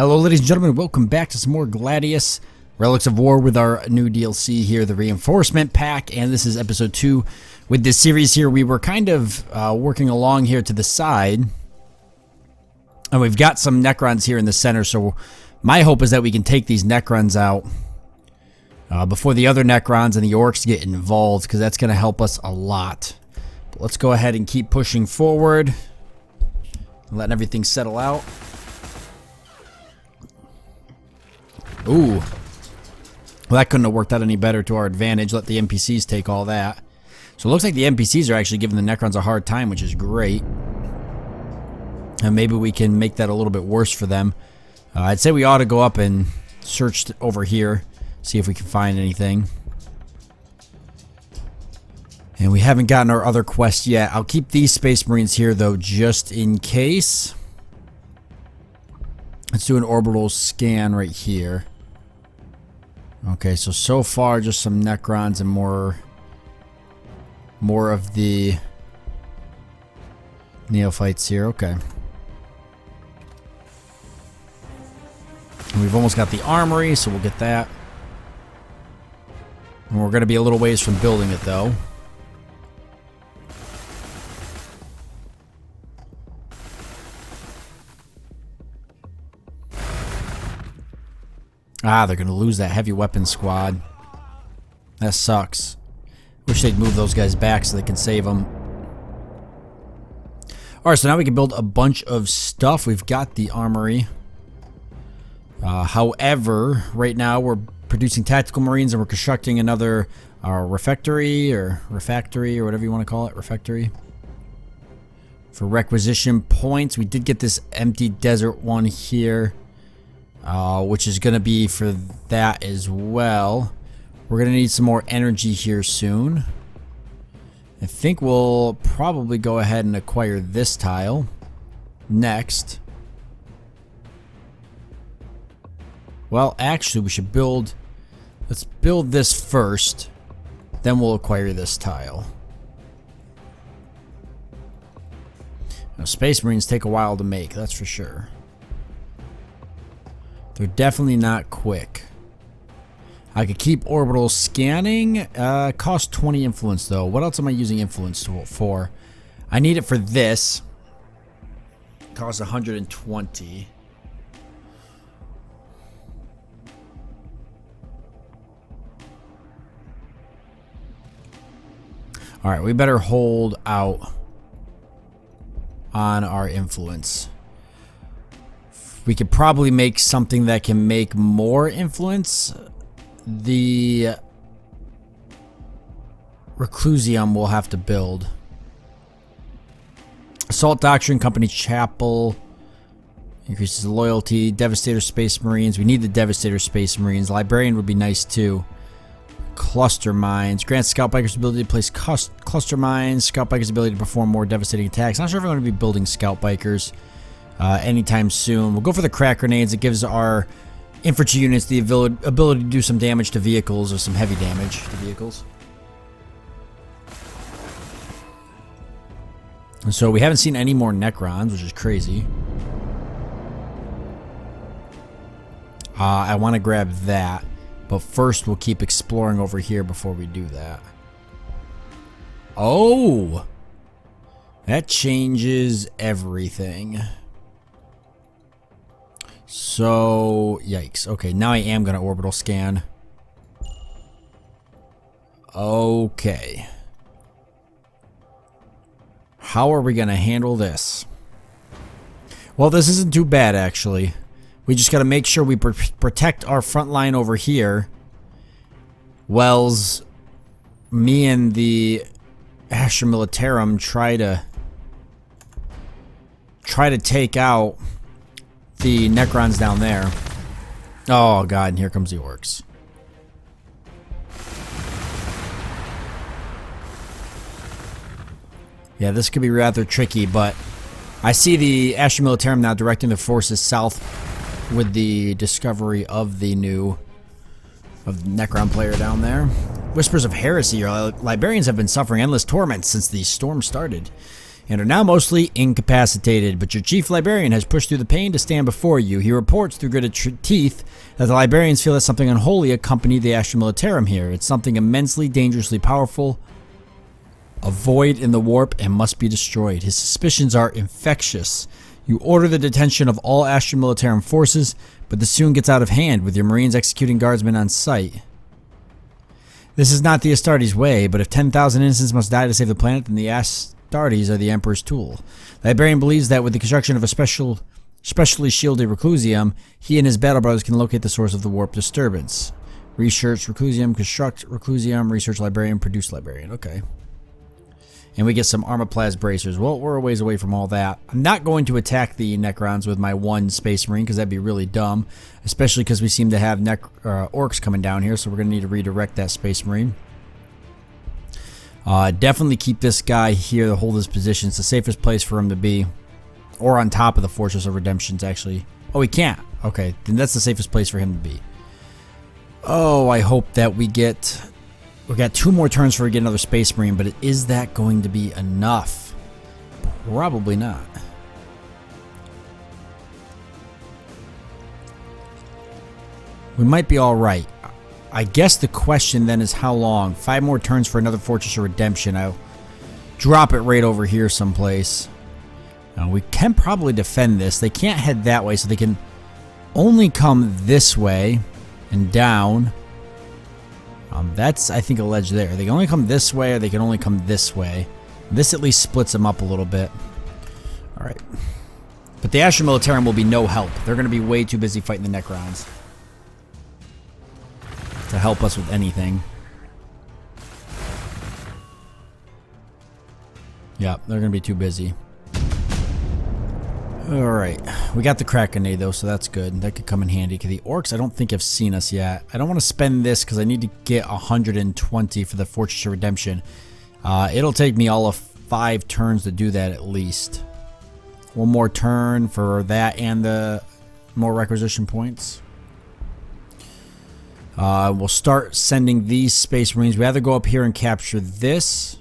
Hello ladies and gentlemen, welcome back to some more Gladius Relics of War with our new DLC here, the Reinforcement Pack, and this is episode 2. With this series here, we were kind of working along here to the side, and we've got some Necrons here in the center, so my hope is that we can take these Necrons out before the other Necrons and the Orcs get involved, because that's going to help us a lot. But let's go ahead and keep pushing forward, letting everything settle out. Ooh. Well, that couldn't have worked out any better to our advantage. Let the NPCs take all that. So it looks like the NPCs are actually giving the Necrons a hard time, which is great. And maybe we can make that a little bit worse for them. I'd say we ought to go up and search over here, see if we can find anything. And we haven't gotten our other quest yet. I'll keep these Space Marines here, though, just in case. Let's do an orbital scan right here. Okay, so far just some Necrons and more of the neophytes here. Okay. And we've almost got the armory, so we'll get that. And we're going to be a little ways from building it, though. Ah, they're going to lose that heavy weapon squad. That sucks. Wish they'd move those guys back so they can save them. Alright, so now we can build a bunch of stuff. We've got the armory. However, right now we're producing tactical marines and we're constructing another refectory or whatever you want to call it. Refectory. For requisition points. We did get this empty desert one here. Which is going to be for that as well. We're going to need some more energy here soon. I think we'll probably go ahead and acquire this tile next. Well, actually, we should build... Let's build this first. Then we'll acquire this tile. Now, Space Marines take a while to make, that's for sure. They're definitely not quick. I could keep orbital scanning. Cost 20 influence, though. What else am I using influence for? I need it for this. Costs 120. Alright, we better hold out on our influence. We could probably make something that can make more influence. The Reclusium we'll have to build. Assault Doctrine Company Chapel. Increases loyalty. Devastator Space Marines. We need the Devastator Space Marines. Librarian would be nice too. Cluster Mines. Grants Scout Bikers ability to place cluster mines. Scout Bikers ability to perform more devastating attacks. Not sure if I'm going to be building Scout Bikers anytime soon. We'll go for the crack grenades. It gives our infantry units the ability to do some damage to vehicles, or some heavy damage to vehicles. And so we haven't seen any more Necrons, which is crazy. I want to grab that, but first we'll keep exploring over here before we do that. Oh! That changes everything. So, yikes. Okay, now I am going to orbital scan. Okay. How are we going to handle this? Well, this isn't too bad, actually. We just got to make sure we protect our front line over here. Wells, me and the Astra Militarum try to take out the Necrons down there. Oh god, and here comes the Orcs. Yeah, this could be rather tricky, but I see the Astra Militarum now directing their forces south with the discovery of the Necron player down there. Whispers of Heresy. Librarians have been suffering endless torments since the storm started. and are now mostly incapacitated, but your chief librarian has pushed through the pain to stand before you. He reports through gritted teeth that the librarians feel that something unholy accompanied the Astra Militarum here. It's something immensely, dangerously powerful, a void in the warp, and must be destroyed. His suspicions are infectious. You order the detention of all Astra Militarum forces, but this soon gets out of hand, with your Marines executing guardsmen on sight. This is not the Astartes way, but if 10,000 innocents must die to save the planet, then the Astartes are the Emperor's tool. The librarian believes that with the construction of a specially shielded Reclusium, he and his battle brothers can locate the source of the warp disturbance. Research Reclusium, construct Reclusium, research librarian, produce librarian. Okay. And we get some Armaplas bracers. Well, we're a ways away from all that. I'm not going to attack the Necrons with my one Space Marine because that'd be really dumb. Especially because we seem to have Orcs coming down here, so we're going to need to redirect that Space Marine. Definitely keep this guy here to hold his position. It's the safest place for him to be. Or on top of the Fortress of Redemptions, actually. Oh, he can't. Okay, then that's the safest place for him to be. Oh, I hope that we get... We got 2 more turns before we get another Space Marine, but is that going to be enough? Probably not. We might be alright. I guess the question then is how long? 5 more turns for another Fortress of Redemption. I'll drop it right over here someplace. We can probably defend this. They can't head that way, so they can only come this way and down. That's, I think, a ledge there. They can only come this way, or they can only come this way. This at least splits them up a little bit. Alright. But the Astra Militarum will be no help. They're going to be way too busy fighting the Necrons to help us with anything. Yeah, they're going to be too busy. Alright, we got the Krakenade though, so that's good. That could come in handy, because the Orcs I don't think have seen us yet. I don't want to spend this because I need to get 120 for the Fortress of Redemption. It'll take me all of 5 turns to do that at least. 1 more turn for that and the more requisition points. We'll start sending these Space Marines. We either go up here and capture this,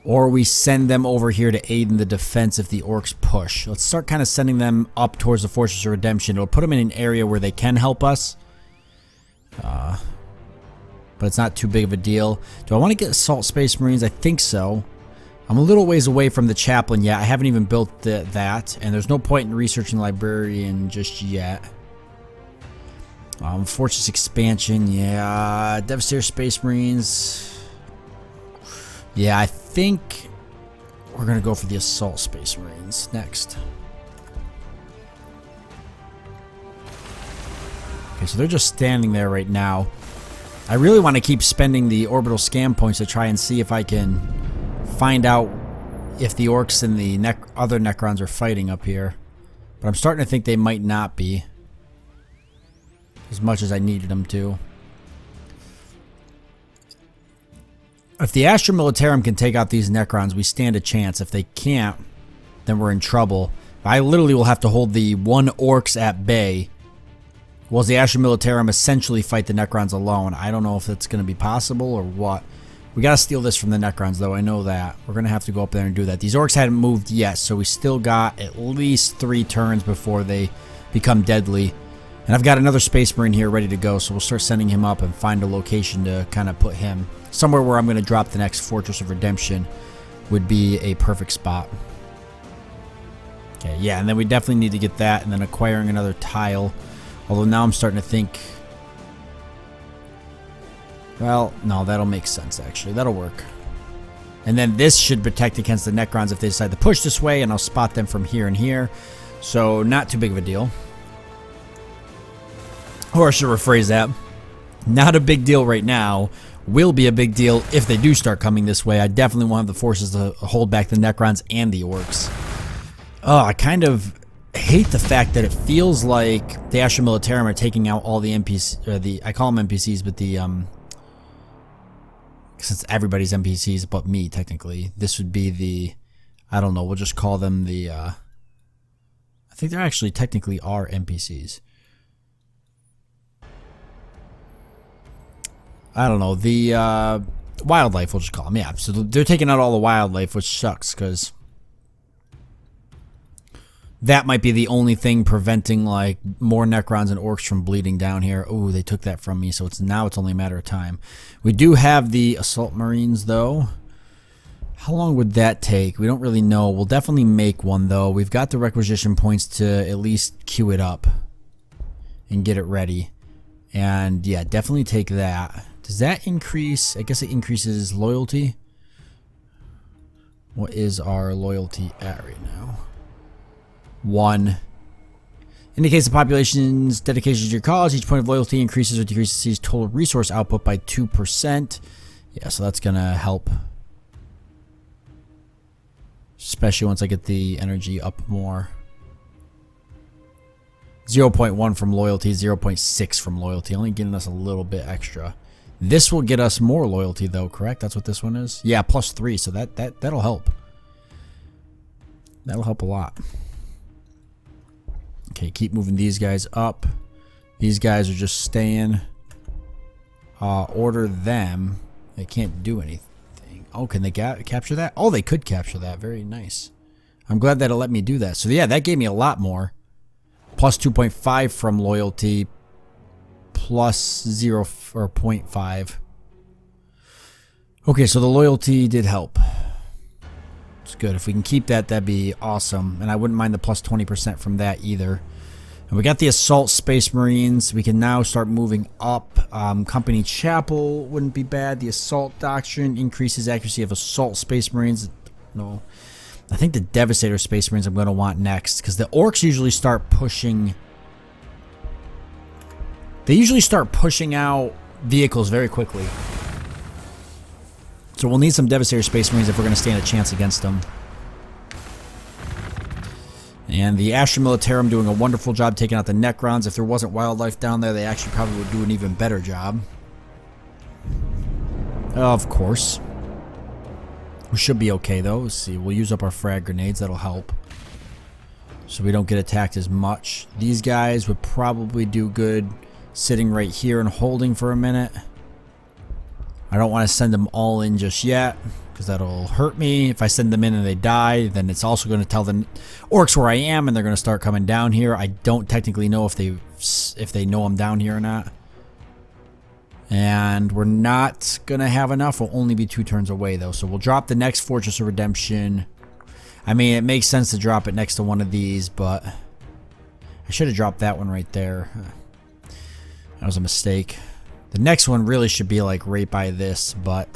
or we send them over here to aid in the defense if the Orcs push. Let's start kind of sending them up towards the Fortress of Redemption. It'll put them in an area where they can help us. But it's not too big of a deal. Do I want to get Assault Space Marines? I think so. I'm a little ways away from the Chaplain yet. I haven't even built that. And there's no point in researching Librarian just yet. Fortress Expansion, yeah. Devastator Space Marines. Yeah, I think we're going to go for the Assault Space Marines next. Okay, so they're just standing there right now. I really want to keep spending the orbital scan points to try and see if I can find out if the Orcs and the other Necrons are fighting up here. But I'm starting to think they might not be, as much as I needed them to. If the Astra Militarum can take out these Necrons, we stand a chance. If they can't, then we're in trouble. I literally will have to hold the 1 Orcs at bay, while the Astra Militarum essentially fight the Necrons alone. I don't know if that's going to be possible or what. We got to steal this from the Necrons, though. I know that. We're going to have to go up there and do that. These Orcs hadn't moved yet, so we still got at least 3 turns before they become deadly. And I've got another Space Marine here ready to go, so we'll start sending him up and find a location to kind of put him. Somewhere where I'm going to drop the next Fortress of Redemption would be a perfect spot. Okay, yeah, and then we definitely need to get that, and then acquiring another tile. Although now I'm starting to think... Well, no, that'll make sense, actually. That'll work. And then this should protect against the Necrons if they decide to push this way, and I'll spot them from here and here. So, not too big of a deal. Or I should rephrase that. Not a big deal right now. Will be a big deal if they do start coming this way. I definitely want the forces to hold back the Necrons and the Orcs. Oh, I kind of hate the fact that it feels like the Astra Militarum are taking out all the NPCs, or I call them NPCs, but the, since everybody's NPCs but me, technically, this would be the, I don't know, we'll just call them the, I think they're actually technically are NPCs. I don't know, the wildlife, we'll just call them. Yeah, so they're taking out all the wildlife, which sucks, because That might be the only thing preventing like more Necrons and Orcs from bleeding down here. Oh, they took that from me, so now it's only a matter of time. We do have the Assault Marines, though. How long would that take? We don't really know. We'll definitely make one, though. We've got the requisition points to at least queue it up and get it ready. And yeah, definitely take that. Does that increase? I guess it increases loyalty. What is our loyalty at right now? 1. Indicates the population's dedication to your cause. Each point of loyalty increases or decreases total resource output by 2%. Yeah, so that's going to help. Especially once I get the energy up more. 0.1 from loyalty, 0.6 from loyalty. Only getting us a little bit extra. This will get us more loyalty, though, correct? That's what this one is? Yeah, +3, so that'll help. That'll help a lot. Okay, keep moving these guys up. These guys are just staying. Order them. They can't do anything. Oh, can they capture that? Oh, they could capture that. Very nice. I'm glad that it let me do that. So yeah, that gave me a lot more. Plus 2.5 from loyalty. Plus 0 or 0.5. Okay, so the loyalty did help. It's good. If we can keep that, that'd be awesome. And I wouldn't mind the plus 20% from that either. And we got the Assault Space Marines. We can now start moving up. Company Chapel wouldn't be bad. The Assault Doctrine increases accuracy of Assault Space Marines. No. I think the Devastator Space Marines I'm going to want next. Because the Orcs usually start pushing... They usually start pushing out vehicles very quickly. So we'll need some Devastator Space Marines if we're going to stand a chance against them. And the Astra Militarum doing a wonderful job taking out the Necrons. If there wasn't wildlife down there, they actually probably would do an even better job. Of course. We should be okay, though. Let's see. We'll use up our frag grenades. That'll help. So we don't get attacked as much. These guys would probably do good sitting right here and holding for a minute. I don't want to send them all in just yet, because that'll hurt me. If I send them in and they die, then it's also going to tell the Orcs where I am, and they're going to start coming down here. I don't technically know if they know I'm down here or not. And we're not going to have enough. We'll only be 2 turns away, though. So we'll drop the next Fortress of Redemption. I mean, it makes sense to drop it next to one of these, but I should have dropped that one right there. That was a mistake. The next one really should be like right by this, but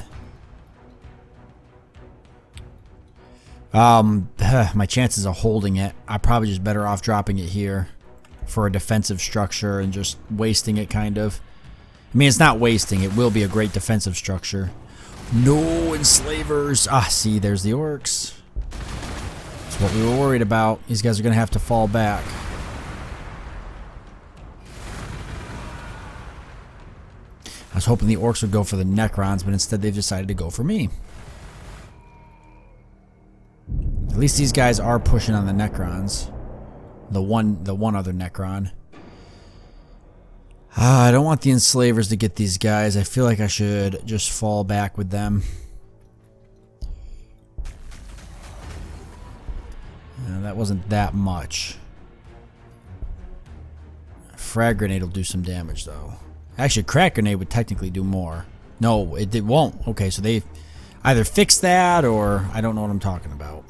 my chances of holding it, I'm probably just better off dropping it here for a defensive structure and just wasting it kind of. I mean, it's not wasting. It will be a great defensive structure. No enslavers. Ah, see, there's the Orcs. That's what we were worried about. These guys are going to have to fall back. I was hoping the Orcs would go for the Necrons, but instead they've decided to go for me. At least these guys are pushing on the Necrons. The one other Necron. I don't want the Enslavers to get these guys. I feel like I should just fall back with them. That wasn't that much. Frag grenade will do some damage, though. Actually, crack grenade would technically do more. No, it won't. Okay, so they either fixed that or I don't know what I'm talking about.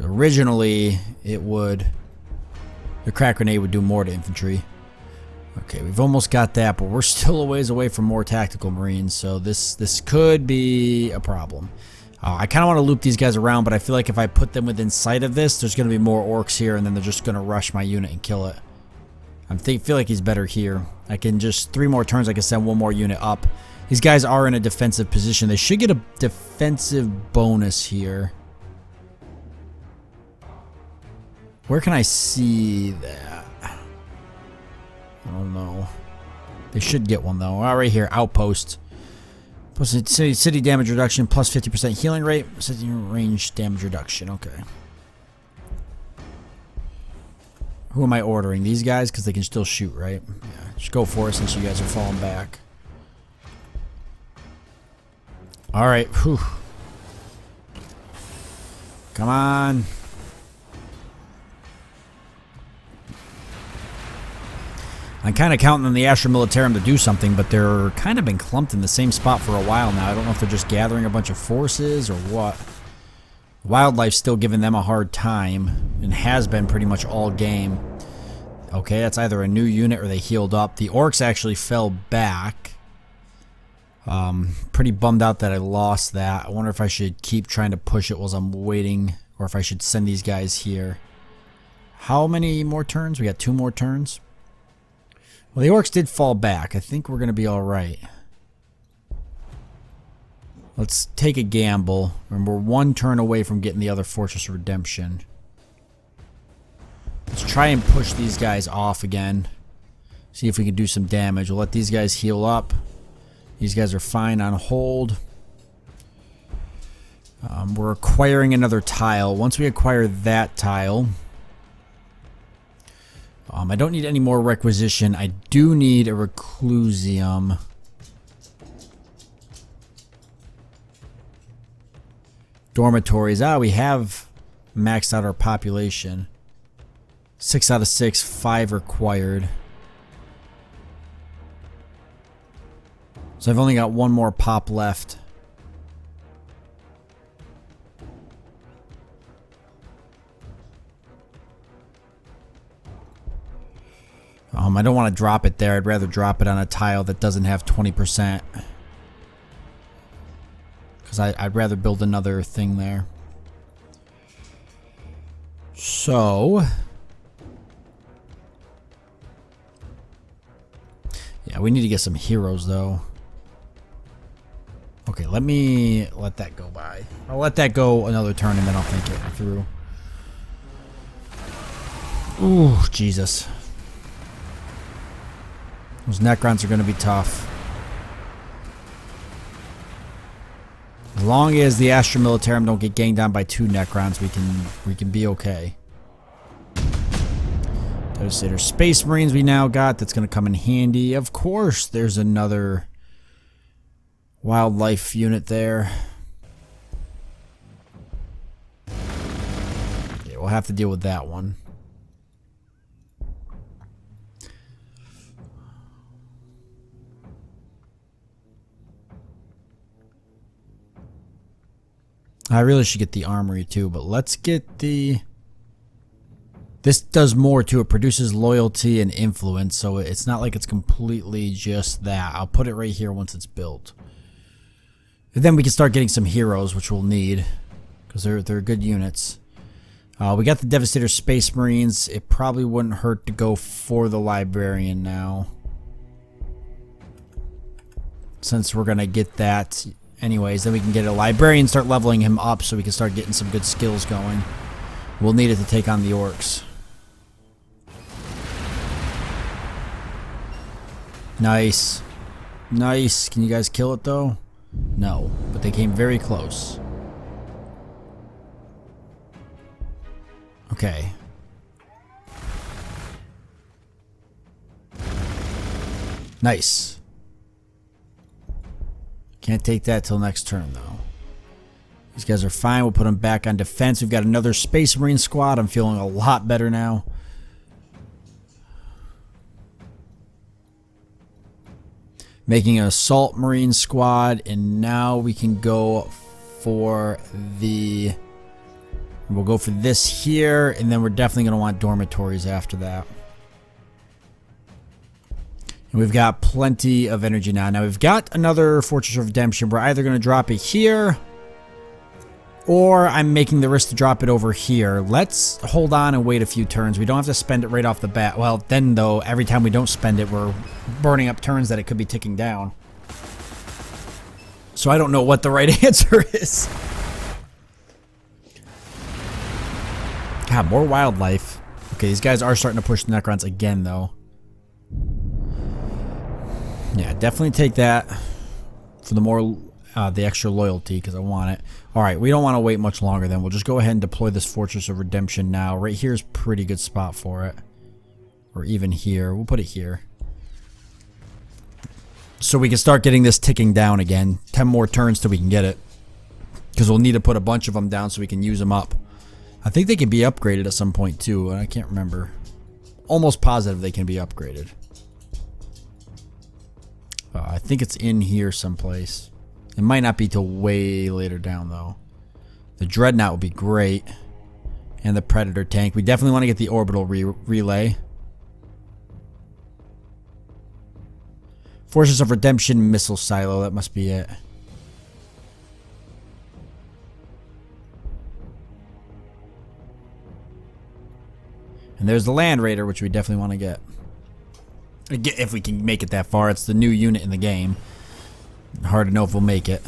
Originally, it would... The crack grenade would do more to infantry. Okay, we've almost got that, but we're still a ways away from more tactical marines, so this could be a problem. I kind of want to loop these guys around, but I feel like if I put them within sight of this, there's going to be more Orcs here, and then they're just going to rush my unit and kill it. I feel like he's better here. I can just 3 more turns. I can send 1 more unit up. These guys are in a defensive position. They should get a defensive bonus here. Where can I see that? I don't know. They should get one though. Right here, outpost. Plus city damage reduction, plus 50% healing rate, city range damage reduction. Okay. Who am I ordering? These guys? Because they can still shoot, right? Yeah, just go for it since you guys are falling back. Alright, whew. Come on. I'm kind of counting on the Astra Militarum to do something, but they're kind of been clumped in the same spot for a while now. I don't know if they're just gathering a bunch of forces or what. Wildlife's still giving them a hard time, and has been pretty much all game. Okay, that's either a new unit or they healed up. The orcs actually fell back. Pretty bummed out that I lost that. I wonder if I should keep trying to push it while I'm waiting, or if I should send these guys here. How many more turns? We got 2 more turns. Well, the orcs did fall back. I think we're going to be alright. Let's take a gamble. And we're 1 turn away from getting the other Fortress of Redemption. Let's try and push these guys off again. See if we can do some damage. We'll let these guys heal up. These guys are fine on hold. We're acquiring another tile. Once we acquire that tile... I don't need any more requisition. I do need a reclusium. Dormitories. We have maxed out our population. 6 out of 6, 5 required. So I've only got 1 more pop left. I don't want to drop it there. I'd rather drop it on a tile that doesn't have 20%. Because I'd rather build another thing there. So... yeah, we need to get some heroes, though. Okay, let me let that go by. I'll let that go another turn, and then I'll think it through. Ooh, Jesus. Those Necrons are going to be tough. As long as the Astra Militarum don't get ganged down by 2 Necrons, we can be okay. Devastator Space Marines we now got. That's going to come in handy. Of course, there's another wildlife unit there. Yeah, we'll have to deal with that one. I really should get the armory too, but let's get the... this does more too. It produces loyalty and influence, so it's not like it's completely just that. I'll put it right here once it's built. And then we can start getting some heroes, which we'll need, because they're good units. We got the Devastator Space Marines. It probably wouldn't hurt to go for the Librarian now, since we're going to get that... anyways, then we can get a Librarian, start leveling him up so we can start getting some good skills going. We'll need it to take on the orcs. Nice. Nice. Can you guys kill it though? No, but they came very close. Okay. Nice. Can't take that till next turn, though. These guys are fine. We'll put them back on defense. We've got another Space Marine squad. I'm feeling a lot better now. Making an Assault Marine squad. And now we can go for the... we'll go for this here. And then we're definitely going to want dormitories after that. We've got plenty of energy now. Now we've got another Fortress of Redemption. We're either going to drop it here, or I'm making the risk to drop it over here. Let's hold on and wait a few turns. We don't have to spend it right off the bat. Well, then though, every time we don't spend it, we're burning up turns that it could be ticking down. So I don't know what the right answer is. God, more wildlife. Okay, these guys are starting to push the Necrons again, though. Yeah, definitely take that for the more the extra loyalty, because I want it. Alright, we don't want to wait much longer then. We'll just go ahead and deploy this Fortress of Redemption now. Right here is a pretty good spot for it. Or even here. We'll put it here. So we can start getting this ticking down again. 10 more turns till we can get it. Because we'll need to put a bunch of them down so we can use them up. I think they can be upgraded at some point too, and I can't remember. Almost positive they can be upgraded. I think it's in here someplace. It might not be till way later down, though. The Dreadnought would be great. And the Predator tank. We definitely want to get the orbital relay. Forces of Redemption missile silo. That must be it. And there's the Land Raider, which we definitely want to get. If we can make it that far. It's the new unit in the game. Hard to know if we'll make it.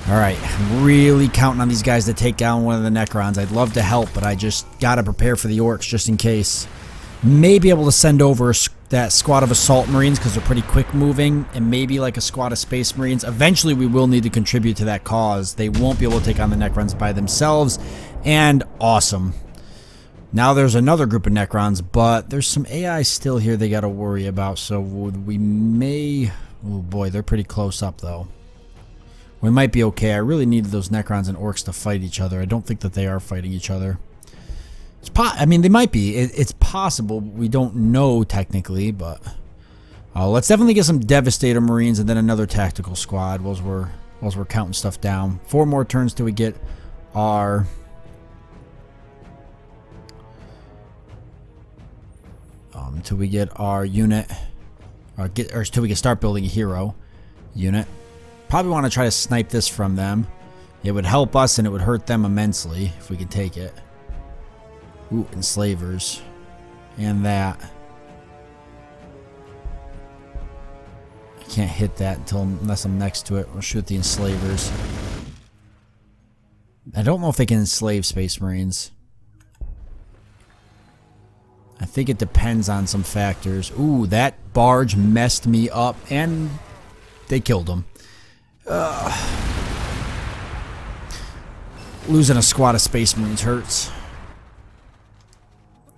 Alright, I'm really counting on these guys to take down one of the Necrons. I'd love to help, but I just gotta prepare for the Orcs just in case. May be able to send over that squad of Assault Marines because they're pretty quick moving, and maybe like a squad of Space Marines. Eventually we will need to contribute to that cause. They won't be able to take on the Necrons by themselves, and awesome. Now there's another group of Necrons, but there's some AI still here they gotta worry about, so we may... Oh boy, they're pretty close up though. We might be okay. I really needed those Necrons and Orcs to fight each other. I don't think that they are fighting each other. I mean, they might be. It's possible. We don't know technically, but let's definitely get some Devastator Marines and then another tactical squad whilst we're counting stuff down. 4 more turns till we get our unit, or till we can start building a hero unit. Probably want to try to snipe this from them. It would help us and it would hurt them immensely if we could take it. Ooh, enslavers. And that. I can't hit that unless I'm next to it. We'll shoot the enslavers. I don't know if they can enslave Space Marines. I think it depends on some factors. Ooh, that barge messed me up and they killed him. Losing a squad of Space Marines hurts.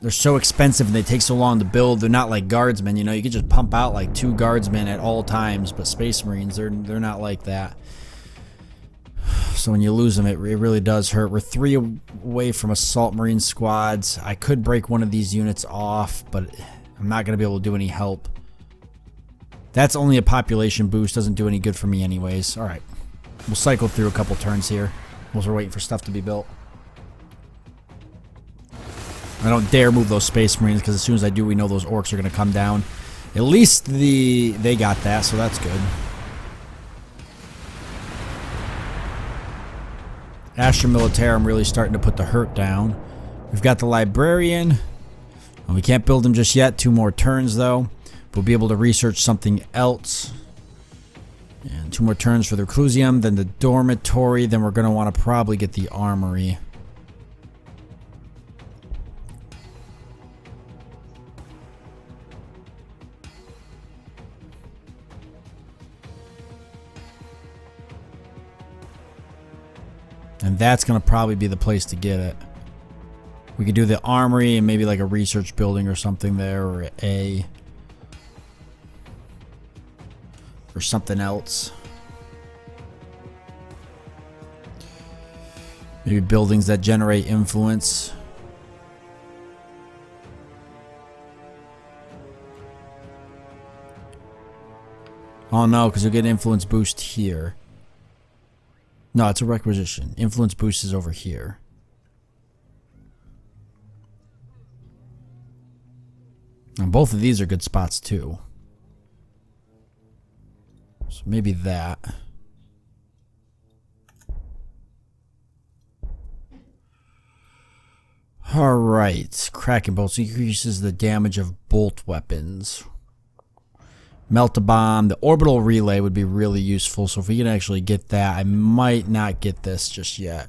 They're so expensive and they take so long to build. They're not like guardsmen, you know. You could just pump out like 2 guardsmen at all times, but Space Marines, they're not like that. So when you lose them, it really does hurt. We're 3 away from Assault Marine squads. I could break one of these units off, but I'm not going to be able to do any help. That's only a population boost. Doesn't do any good for me anyways. Alright. We'll cycle through a couple turns here while we're waiting for stuff to be built. I don't dare move those Space Marines because as soon as I do, we know those Orcs are going to come down. At least they got that, so that's good. Astra Militarum really starting to put the hurt down. We've got the Librarian. And we can't build him just yet. 2 more turns though. We'll be able to research something else. And 2 more turns for the Reclusium, then the Dormitory, then we're going to want to probably get the Armory. And that's going to probably be the place to get it. We could do the Armory and maybe like a research building or something there, or something else. Maybe buildings that generate influence. Oh no, because you'll get influence boost here. No, it's a requisition. Influence boost is over here. And both of these are good spots too. So maybe that. Alright. Kraken bolts increases the damage of bolt weapons. Melt-a-bomb. The orbital relay would be really useful. So if we can actually get that, I might not get this just yet.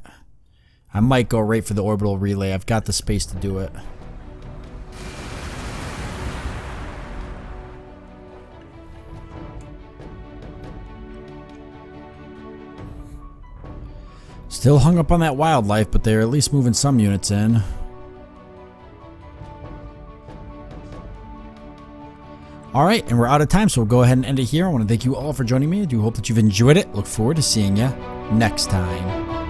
I might go right for the orbital relay. I've got the space to do it. Still hung up on that wildlife, but they're at least moving some units in. Alright, and we're out of time, so we'll go ahead and end it here. I want to thank you all for joining me. I do hope that you've enjoyed it. Look forward to seeing you next time.